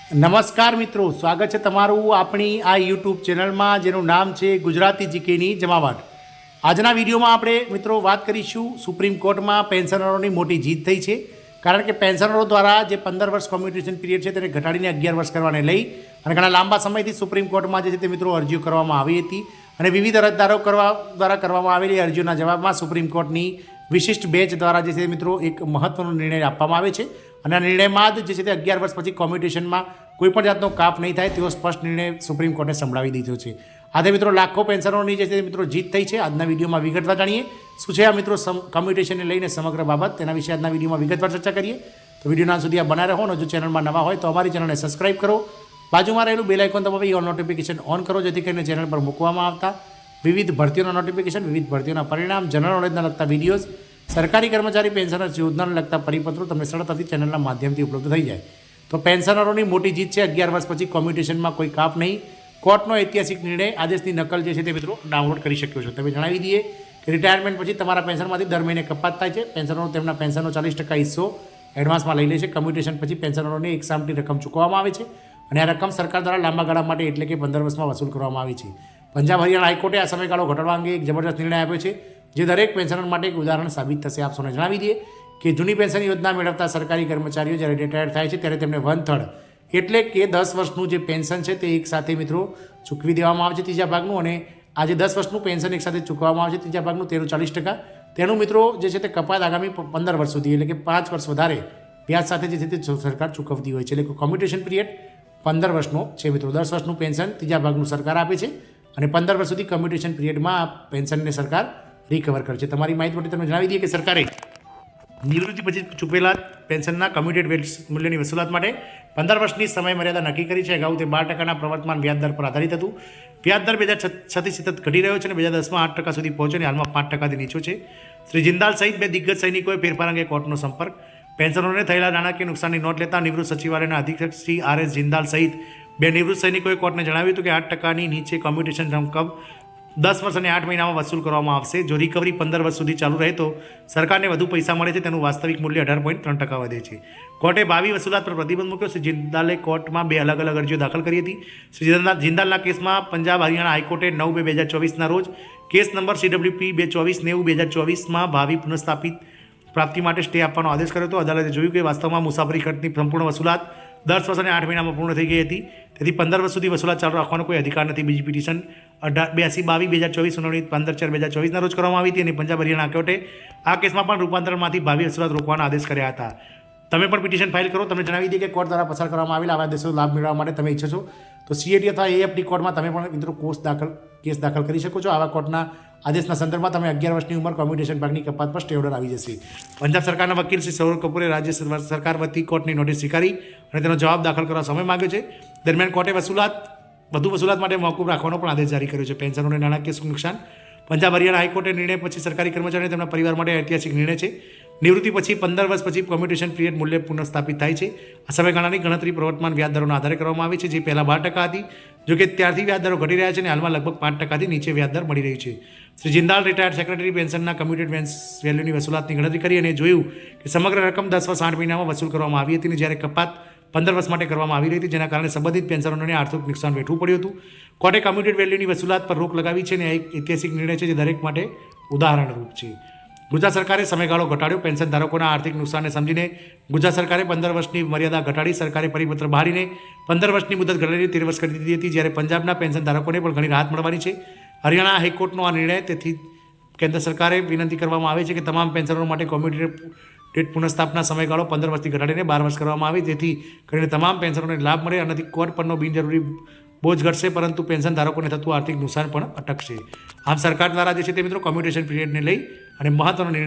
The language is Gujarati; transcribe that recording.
નમસ્કાર મિત્રો, સ્વાગત છે તમારું આપણી આ યુટ્યુબ ચેનલમાં જેનું નામ છે ગુજરાતી જીકેની જમાવટ. આજના વિડીયોમાં આપણે મિત્રો વાત કરીશું સુપ્રીમ કોર્ટમાં પેન્શનરોની મોટી જીત થઈ છે. કારણ કે પેન્શનરો દ્વારા જે 15 વર્ષ કોમ્યુટેશન પીરિયડ છે તેને ઘટાડીને 11 વર્ષ કરવાને લઈ અને ઘણા લાંબા સમયથી સુપ્રીમ કોર્ટમાં જે છે તે મિત્રો અરજીઓ કરવામાં આવી હતી અને વિવિધ અરજદારો દ્વારા કરવામાં આવેલી અરજીઓના જવાબમાં સુપ્રીમ કોર્ટની વિશિષ્ટ બેન્ચ દ્વારા જે છે મિત્રો એક મહત્વનો નિર્ણય આપવામાં આવે છે અને આ નિર્ણયમાં જ જે છે તે 11 વર્ષ પછી કોમ્યુટેશનમાં કોઈપણ જાતનો કાપ નહીં થાય તેવો સ્પષ્ટ નિર્ણય સુપ્રીમ કોર્ટે સંભળાવી દીધો છે. આજે મિત્રો લાખો પેન્શનરોની જે છે મિત્રો જીત થઈ છે. આજના વિડીયોમાં વિગતવાર જાણીએ શું છે આ મિત્રો કોમ્યુટેશનને લઈને સમગ્ર બાબત, તેના વિશે આજના વિડીયોમાં વિગતવાર ચર્ચા કરીએ. તો વિડીયોના સુધી આ બનાવી રહો અને જો ચેનલમાં નવા હોય તો અમારી ચેનલને સબસ્ક્રાઇબ કરો, બાજુમાં રહેલું બેલ આઇકોન દબાવી ઓલ નોટિફિકેશન ઓન કરો, જેથી કરીને ચેનલ પર મૂકવામાં આવતા વિવિધ ભરતીઓના નોટિફિકેશન, વિવિધ ભરતીઓના પરિણામ, જનરલ નોલેજના લગતા વિડીયોઝ, સરકારી કર્મચારી પેન્શનર યોજનાને લગતા પરિપત્રો તમને સરળતાથી ચેનલના માધ્યમથી ઉપલબ્ધ થઈ જાય. તો પેન્શનરોની મોટી જીત છે. 11 વર્ષ પછી કોમ્યુટેશનમાં કોઈ કાપ નહીં. કોર્ટનો ઐતિહાસિક નિર્ણય આદેશની નકલ જે છે તે મિત્રો ડાઉનલોડ કરી શક્યો છો. તમે જણાવી દઈએ કે રિટાયરમેન્ટ પછી તમારા પેન્શનમાંથી દર મહિને કપાત થાય છે. પેન્શનરો તેમના પેન્શનનો 40% હિસ્સો એડવાન્સમાં લઈ લે છે. કોમ્યુટેશન પછી પેન્શનરોને એક સામટી રકમ ચૂકવવામાં આવે છે અને આ રકમ સરકાર દ્વારા લાંબા ગાળા માટે એટલે કે 15 વર્ષમાં વસૂલ કરવામાં આવે છે. પંજાબ હરિયાણા હાઈકોર્ટે આ સમયગાળો ઘટાડવા અંગે એક જબરદસ્ત નિર્ણય આપ્યો છે, જે દરેક પેન્શનર માટે એક ઉદાહરણ સાબિત થશે. આપ સૌને જણાવી દઈએ કે જૂની પેન્શન યોજના મેળવતા સરકારી કર્મચારીઓ જ્યારે રિટાયર થાય છે ત્યારે તેમને 1/3 એટલે કે 10 વર્ષનું જે પેન્શન છે તે એક સાથે મિત્રો ચૂકવી દેવામાં આવે છે ત્રીજા ભાગનું, અને આ જે 10 વર્ષનું પેન્શન એક સાથે ચૂકવવામાં આવે છે ત્રીજા ભાગનું તેનું 40%, તેનું મિત્રો જે છે તે કપાત આગામી 15 વર્ષ સુધી એટલે કે 5 વર્ષ વધારે વ્યાજ સાથે જે છે તે સરકાર ચૂકવતી હોય છે. એટલે કે કોમ્યુટેશન પીરિયડ 15 વર્ષનો છે મિત્રો. 10 વર્ષનું પેન્શન ત્રીજા ભાગનું સરકાર આપે છે અને 15 વર્ષ સુધી કોમ્યુટેશન પીરિયડમાં આ પેન્શનને સરકાર રિકવર કરે છે. તમારી માહિતી માટે તમે જણાવી દઈએ કે સરકારે નિવૃત્તિ પછી ચૂકવેલા પેન્શનના કમ્યુટેડ મૂલ્યની વસૂલાત માટે 15 વર્ષની સમય મર્યાદા નક્કી કરી છે. અગાઉ તે 12%ના પ્રવર્તમાન વ્યાજદર પર આધારિત હતું. વ્યાજદર 2006થી સતત ઘટી રહ્યો છે અને 2010માં 8% સુધી પહોંચ્યો અને હાલમાં 5%થી નીચો છે. શ્રી જિંદાલ સહિત 2 દિગ્ગજ સૈનિકોએ ફેરફાર અંગે કોર્ટનો સંપર્ક. પેન્શનરોને થયેલા નાણાકીય નુકસાનની નોંધ લેતા નિવૃત્ત સચિવાલયના અધિક્ષક શ્રી RS જિંદાલ સહિત 2 નિવૃત્ત સૈનિકોએ કોર્ટને જણાવ્યું હતું કે 8%ની નીચે કોમ્યુટેશન રકમ 10 વર્ષ અને 8 મહિનામાં વસૂલ કરવામાં આવશે. જો રિકવરી 15 વર્ષ સુધી ચાલુ રહે તો સરકારને વધુ પૈસા મળે છે. તેનું વાસ્તવિક મૂલ્ય 18.3% વધે છે. કોર્ટે ભાવિ વસૂલાત પર પ્રતિબંધ મૂક્યો. શ્રી જિંદાલે કોર્ટમાં 2 અલગ અલગ અરજીઓ દાખલ કરી હતી. શ્રી જિંદાલના કેસમાં પંજાબ હરિયાણા હાઈકોર્ટે 9/2/2024ના રોજ કેસ નંબર CWP 2490/2024માં ભાવિ પુનઃસ્થાપિત પ્રાપ્તિ માટે સ્ટે આપવાનો આદેશ કર્યો હતો. અદાલતે જોયું કે વાસ્તવમાં મુસાફરી ખર્ચની સંપૂર્ણ વસૂલાત 10 વર્ષ અને 8 મહિનામાં પૂર્ણ થઈ ગઈ હતી. તેથી 15 વર્ષ સુધી વસૂલાત ચાલુ રાખવાનો કોઈ અધિકાર નથી. બીજી પિટિશન 82/2024 સુનાવણી 15/4/2024ના રોજ કરવામાં આવી હતી અને પંજાબ હરિયાણા કોર્ટે આ કેસમાં પણ રૂપાંતરણમાંથી ભાવિ વસૂલાત રોકવાના આદેશ કર્યા હતા. તમે પણ પિટિશન ફાઇલ કરો. તમને જણાવી દઈએ કે કોર્ટ દ્વારા પસાર કરવામાં આવેલા આવા આદેશોનો લાભ મેળવવા માટે તમે ઈચ્છો છો તો CAT અથવા AFD કોર્ટમાં તમે પણ મિત્રો કેસ દાખલ કરી શકો છો. આવા કોર્ટના આદેશના સંદર્ભમાં તમે 11 વર્ષની ઉંમર કોમ્યુટેશન ભાગની કપાત પર સ્ટે ઓર્ડર આવી જશે. પંજાબ સરકારના વકીલ શ્રી સૌરભ કપૂરે રાજ્ય સરકાર વતી કોર્ટની નોટિસ સ્વીકારી અને તેનો જવાબ દાખલ કરવા સમય માંગ્યો છે. દરમિયાન કોર્ટે વધુ વસૂલાત માટે મોકૂફ રાખવાનો પણ આદેશ જારી કર્યો છે. પેન્શનરોને નાણાકીય નુકસાન. પંજાબ હરિયાણા હાઈકોર્ટે નિર્ણય પછી સરકારી કર્મચારીઓ તેમના પરિવાર માટે ઐતિહાસિક નિર્ણય છે. નિવૃત્તિ પછી 15 વર્ષ પછી કોમ્યુટેશન પીરિયડ મૂલ્ય પુનઃસ્થાપિત થાય છે. આ સમયગાળાની ગણતરી પ્રવર્તમાન વ્યાજદરોના આધારે કરવામાં આવી છે, જે પહેલાં 12% હતી. જોકે ત્યારથી વ્યાજદરો ઘટી રહ્યા છે અને હાલમાં લગભગ 5%થી નીચે વ્યાજદર મળી રહ્યું છે. શ્રી જિંદાલ રિટાયર્ડ સેક્રેટરી પેન્શનના કમ્યુટેડ વેલ્યુની વસૂલાતની ગણતરી કરી અને જોયું કે સમગ્ર રકમ 10 વર્ષ 8 મહિનામાં વસૂલ કરવામાં આવી હતી અને જ્યારે કપાત 15 વર્ષ માટે કરવામાં આવી રહી હતી, જેના કારણે સંબંધિત પેન્શનરોને આર્થિક નુકસાન વેઠવું પડ્યું હતું. કોર્ટે કમ્યુટેડ વેલ્યુની વસૂલાત પર રોક લગાવી છે અને એક ઐતિહાસિક નિર્ણય છે જે દરેક માટે ઉદાહરણરૂપ છે. ગુજરાત સરકારે સમયગાળો ઘટાડ્યો. પેન્શન ધારકોના આર્થિક નુકસાનને સમજીને ગુજરાત સરકારે 15 વર્ષની મર્યાદા ઘટાડી. સરકારે પરિપત્ર બહારીને 15 વર્ષની મુદત ઘટાડીને 13 વર્ષ કરી દીધી હતી. જ્યારે પંજાબના પેન્શન ધારકોને પણ ઘણી રાહત મળવાની છે. હરિયાણા હાઈકોર્ટનો આ નિર્ણય, તેથી કેન્દ્ર સરકારે વિનંતી કરવામાં આવે છે કે તમામ પેન્શનરો માટે કોમ્યુટેડ પુનઃસ્થાપના સમયગાળો 15 વર્ષથી ઘટાડીને 12 વર્ષ કરવામાં આવે, જેથી કરીને તમામ પેન્શનરોને લાભ મળે. આનાથી કોર્ટ પરનો બિનજરૂરી બોજ ઘટશે, પરંતુ પેન્શન ધારકોને થતું આર્થિક નુકસાન પણ અટકશે. આમ સરકાર દ્વારા જે છે તે મિત્રો કોમ્યુટેશન પીરિયડને લઈ અને મહત્વનો નિર્ણય